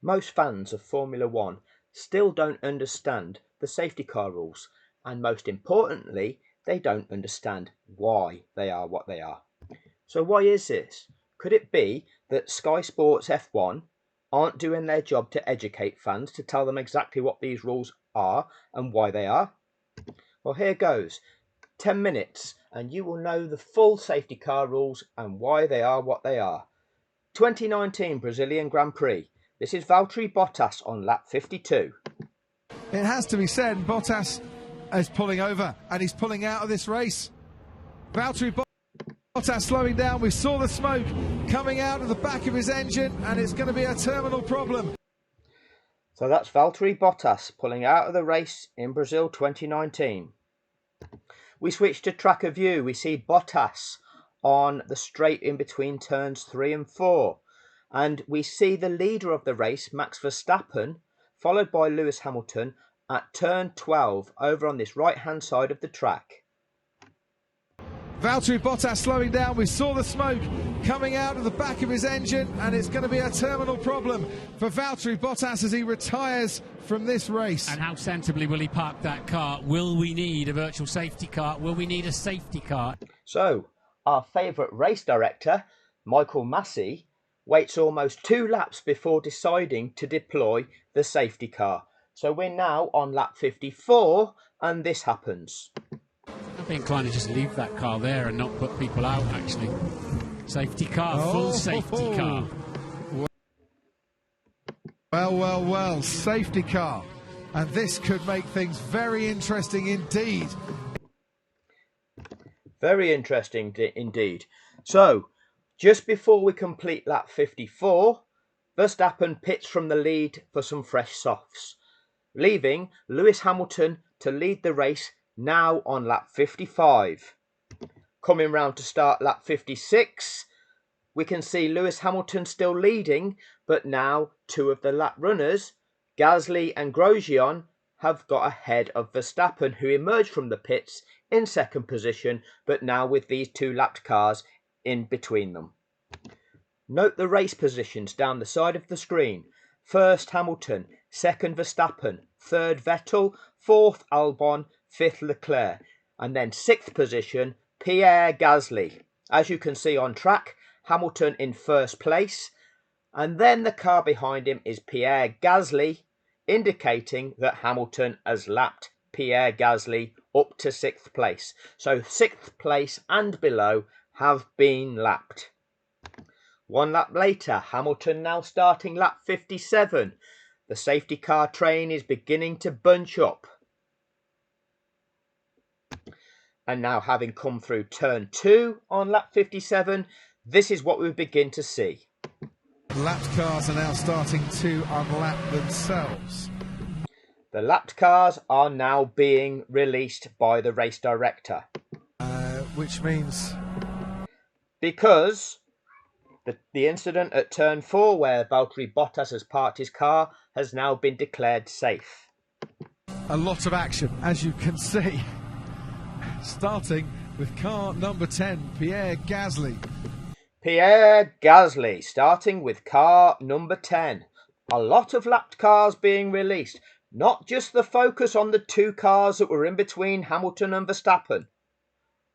Most fans of Formula One still don't understand the safety car rules, and most importantly, they don't understand why they are what they are. So why is this? Could it be that SkySports F1 aren't doing their job to educate fans, to tell them exactly what these rules are and why they are? Well, here goes. 10 minutes and you will know the full safety car rules and why they are what they are. 2019 Brazilian Grand Prix. This is Valtteri Bottas on lap 52. It has to be said, Bottas is pulling over and he's pulling out of this race. Valtteri Bottas slowing down. We saw the smoke coming out of the back of his engine and it's going to be a terminal problem. So that's Valtteri Bottas pulling out of the race in Brazil 2019. We switch to tracker view. We see Bottas on the straight in between turns 3 and 4. And we see the leader of the race, Max Verstappen, followed by Lewis Hamilton at turn 12 over on this right hand side of the track. Valtteri Bottas slowing down. We saw the smoke coming out of the back of his engine and it's going to be a terminal problem for Valtteri Bottas as he retires from this race. And how sensibly will he park that car? Will we need a virtual safety car? Will we need a safety car? So, our favourite race director, Michael Massey, waits almost 2 laps before deciding to deploy the safety car. So we're now on lap 54 and this happens. I'd be inclined to just leave that car there and not put people out, actually. Safety car, full safety car. Well, safety car. And this could make things very interesting indeed. Very interesting indeed. So, just before we complete lap 54, Verstappen pits from the lead for some fresh softs, leaving Lewis Hamilton to lead the race now on lap 55. Coming round to start lap 56, we can see Lewis Hamilton still leading, but now 2 of the lap runners, Gasly and Grosjean, have got ahead of Verstappen, who emerged from the pits in second position, but now with these 2 lapped cars in between them. Note the race positions down the side of the screen. First Hamilton, second Verstappen, third Vettel, fourth Albon, fifth Leclerc, and then 6th position Pierre Gasly. As you can see on track, Hamilton in first place, and then the car behind him is Pierre Gasly, indicating that Hamilton has lapped Pierre Gasly up to 6th place. So 6th place and below have been lapped. 1 lap later, Hamilton now starting lap 57. The safety car train is beginning to bunch up. And now, having come through turn 2 on lap 57, this is what we begin to see. Lapped cars are now starting to unlap themselves. The lapped cars are now being released by the race director. Which means... Because the incident at turn 4 where Valtteri Bottas has parked his car has now been declared safe. A lot of action, as you can see. Starting with car number 10, Pierre Gasly. Pierre Gasly starting with car number 10. A lot of lapped cars being released. Not just the focus on the 2 cars that were in between Hamilton and Verstappen.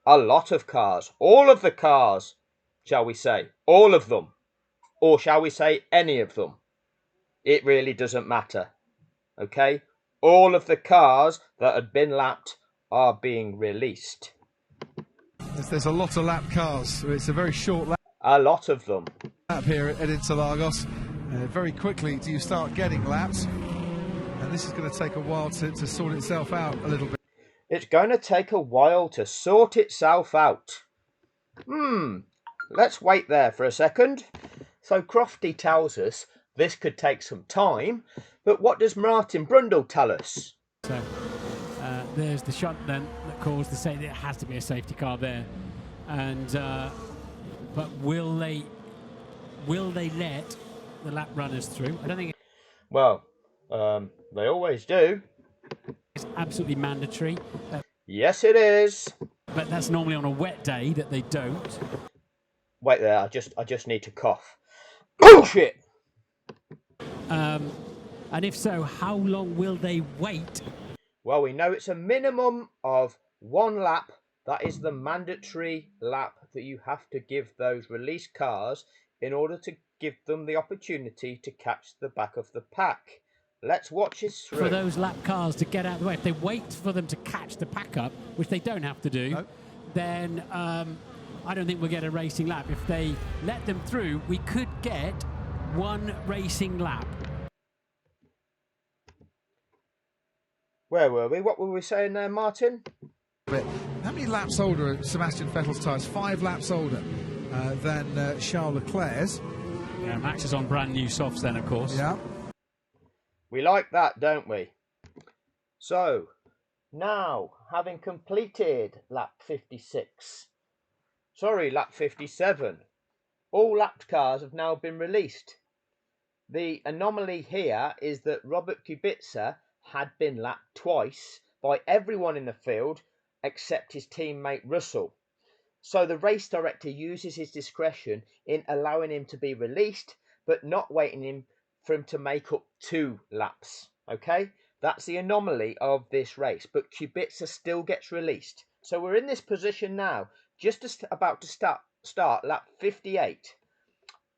A lot of cars. All of the cars, shall we say. All of them. Or shall we say any of them. It really doesn't matter. Okay? All of the cars that had been lapped are being released. There's a lot of lap cars, so it's a very short lap. A lot of them. Lap here at Interlagos. Very quickly do you start getting laps. And this is going to take a while to sort itself out a little bit. It's going to take a while to sort itself out. Let's wait there for a second. So Crofty tells us this could take some time, but what does Martin Brundle tell us? So there's the shot then that caused the say that it has to be a safety car there, and but will they let the lap runners through? I don't think. Well, they always do. It's absolutely mandatory. Yes, it is. But that's normally on a wet day that they don't. Wait there, I just need to cough. Bullshit! And if so, how long will they wait? Well, we know it's a minimum of 1 lap. That is the mandatory lap that you have to give those released cars in order to give them the opportunity to catch the back of the pack. Let's watch this through. For those lap cars to get out of the way, if they wait for them to catch the pack up, which they don't have to do, then I don't think we'll get a racing lap. If they let them through, we could get 1 racing lap. Where were we? What were we saying there, Martin? How many laps older are Sebastian Vettel's tyres? 5 laps older than Charles Leclerc's. Yeah, Max is on brand new softs then, of course. Yeah. We like that, don't we? So, now, having completed lap 56, lap 57, all lapped cars have now been released. The anomaly here is that Robert Kubica had been lapped twice by everyone in the field except his teammate Russell. So the race director uses his discretion in allowing him to be released, but not waiting for him to make up 2 laps. Okay, that's the anomaly of this race. But Kubica still gets released. So we're in this position now, just about to start lap 58.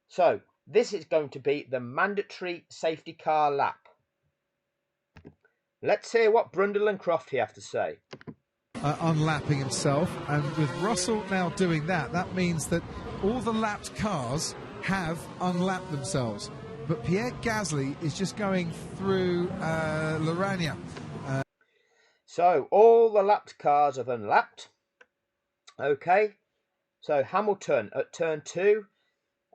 So this is going to be the mandatory safety car lap. Let's hear what Brundle and Crofty have to say. Unlapping himself, and with Russell now doing that, that means that all the lapped cars have unlapped themselves. But Pierre Gasly is just going through Lorania. So all the lapped cars have unlapped. Okay, so Hamilton at turn 2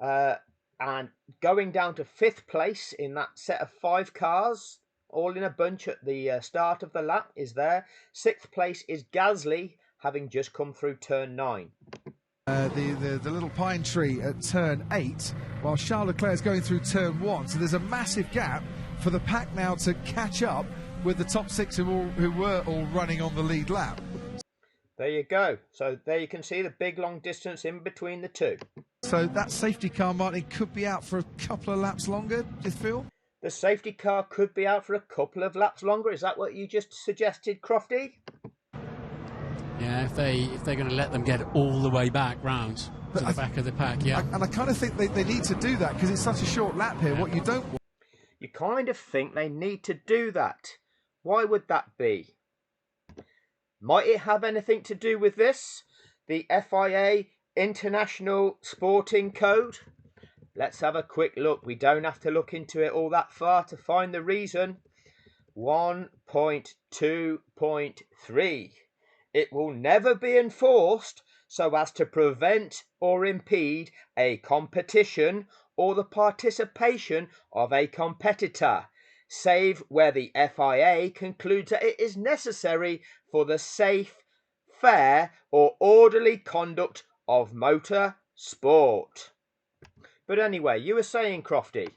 and going down to 5th place in that set of 5 cars, all in a bunch at the start of the lap, is there. 6th place is Gasly, having just come through turn 9. The little pine tree at turn 8, while Charles Leclerc is going through turn 1. So there's a massive gap for the pack now to catch up with the top 6 who were all running on the lead lap. There you go. So there you can see the big long distance in between the 2. So that safety car, Martin, could be out for a couple of laps longer, do you feel? The safety car could be out for a couple of laps longer. Is that what you just suggested, Crofty? Yeah, if they're going to let them get all the way back round to the back of the pack, yeah. And I kind of think they need to do that because it's such a short lap here. What you don't want. You kind of think they need to do that. Why would that be? Might it have anything to do with this? The FIA International Sporting Code? Let's have a quick look. We don't have to look into it all that far to find the reason. 1.2.3. It will never be enforced so as to prevent or impede a competition or the participation of a competitor, save where the FIA concludes that it is necessary for the safe, fair or orderly conduct of motor sport. But anyway, you were saying, Crofty.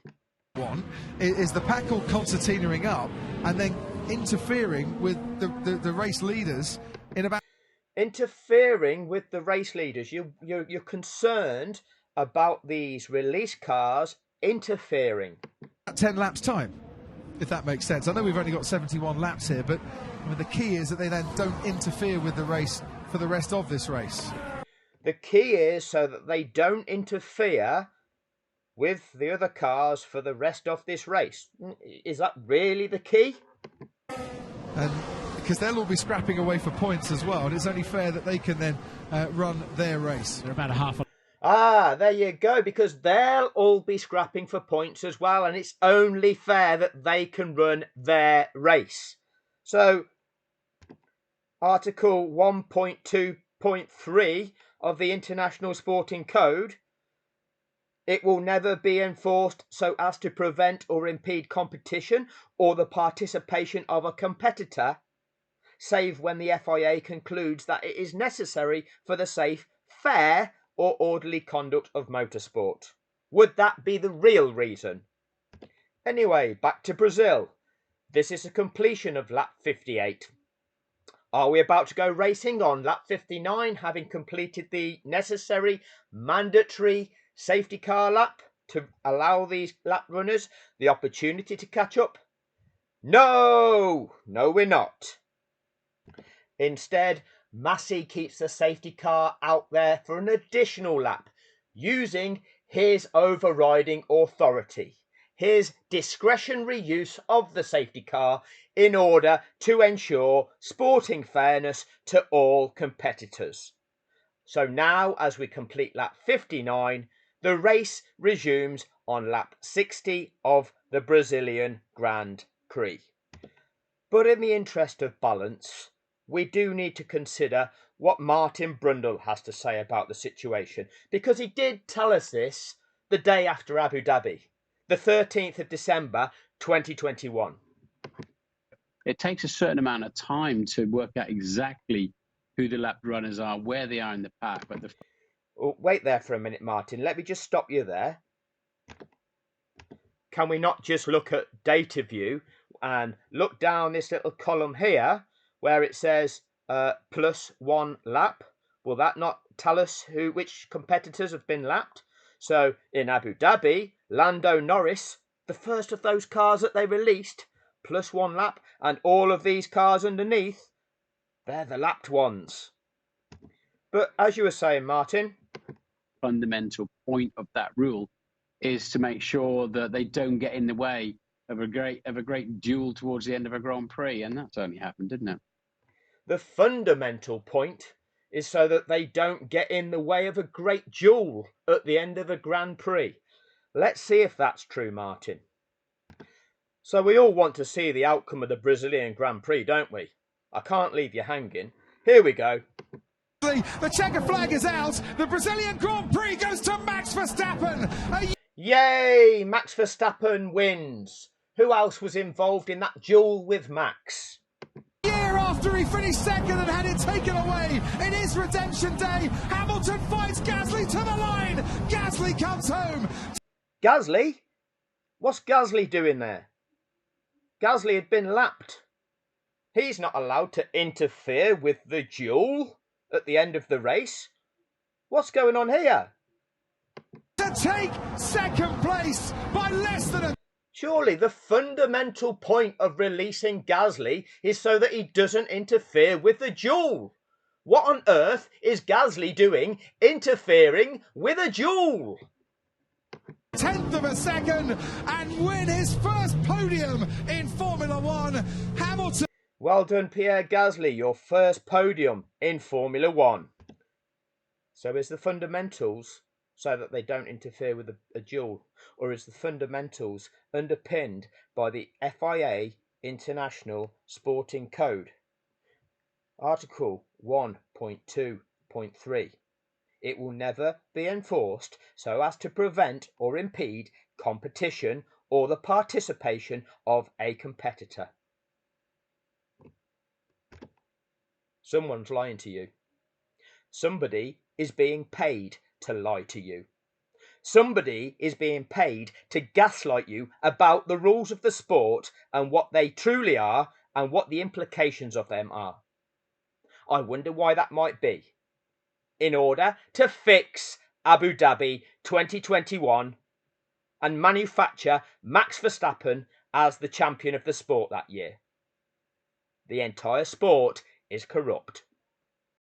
One is the pack all concertinaing up and then interfering with the race leaders in about... Interfering with the race leaders. You're concerned about these release cars interfering. 10 laps time, if that makes sense. I know we've only got 71 laps here, but I mean, the key is that they then don't interfere with the race for the rest of this race. The key is so that they don't interfere with the other cars for the rest of this race. Is that really the key? And because they'll all be scrapping away for points as well, and it's only fair that they can then run their race. They're about a half. There you go, because they'll all be scrapping for points as well, and it's only fair that they can run their race. So, Article 1.2.3 of the International Sporting Code, it will never be enforced so as to prevent or impede competition or the participation of a competitor, save when the FIA concludes that it is necessary for the safe, fair or orderly conduct of motorsport. Would that be the real reason? Anyway, back to Brazil. This is a completion of lap 58. Are we about to go racing on lap 59, having completed the necessary mandatory safety car lap? to allow these lap runners the opportunity to catch up? No, we're not. Instead, Massey keeps the safety car out there for an additional lap, using his overriding authority, his discretionary use of the safety car in order to ensure sporting fairness to all competitors. So now, as we complete lap 59, the race resumes on lap 60 of the Brazilian Grand Prix. But in the interest of balance, we do need to consider what Martin Brundle has to say about the situation, because he did tell us this the day after Abu Dhabi, the 13th of December 2021. It takes a certain amount of time to work out exactly who the lap runners are, where they are in the pack. But wait there for a minute, Martin. Let me just stop you there. Can we not just look at data view and look down this little column here where it says plus 1 lap? Will that not tell us which competitors have been lapped? So in Abu Dhabi, Lando Norris, the first of those cars that they released, plus 1 lap, and all of these cars underneath, they're the lapped ones. But as you were saying, Martin, fundamental point of that rule is to make sure that they don't get in the way of a great duel towards the end of a Grand Prix, and that's only happened, didn't it? The fundamental point is so that they don't get in the way of a great duel at the end of a Grand Prix. Let's see if that's true, Martin. So we all want to see the outcome of the Brazilian Grand Prix, don't we? I can't leave you hanging. Here we go. The checker flag is out. The Brazilian Grand Prix goes to Max Verstappen. Yay! Max Verstappen wins. Who else was involved in that duel with Max? Year after he finished second and had it taken away, it is redemption day. Hamilton fights Gasly to the line. Gasly comes home. Gasly? What's Gasly doing there? Gasly had been lapped. He's not allowed to interfere with the duel at the end of the race. What's going on here? To take second place by less than a... Surely the fundamental point of releasing Gasly is so that he doesn't interfere with the duel. What on earth is Gasly doing interfering with a duel? 10th of a second and win his first podium in Formula One. Hamilton. Well done, Pierre Gasly, your first podium in Formula One. So is the fundamentals so that they don't interfere with a duel, or is the fundamentals underpinned by the FIA International Sporting Code? Article 1.2.3. It will never be enforced so as to prevent or impede competition or the participation of a competitor. Someone's lying to you. Somebody is being paid to lie to you. Somebody is being paid to gaslight you about the rules of the sport and what they truly are and what the implications of them are. I wonder why that might be. In order to fix Abu Dhabi 2021 and manufacture Max Verstappen as the champion of the sport that year. The entire sport is corrupt.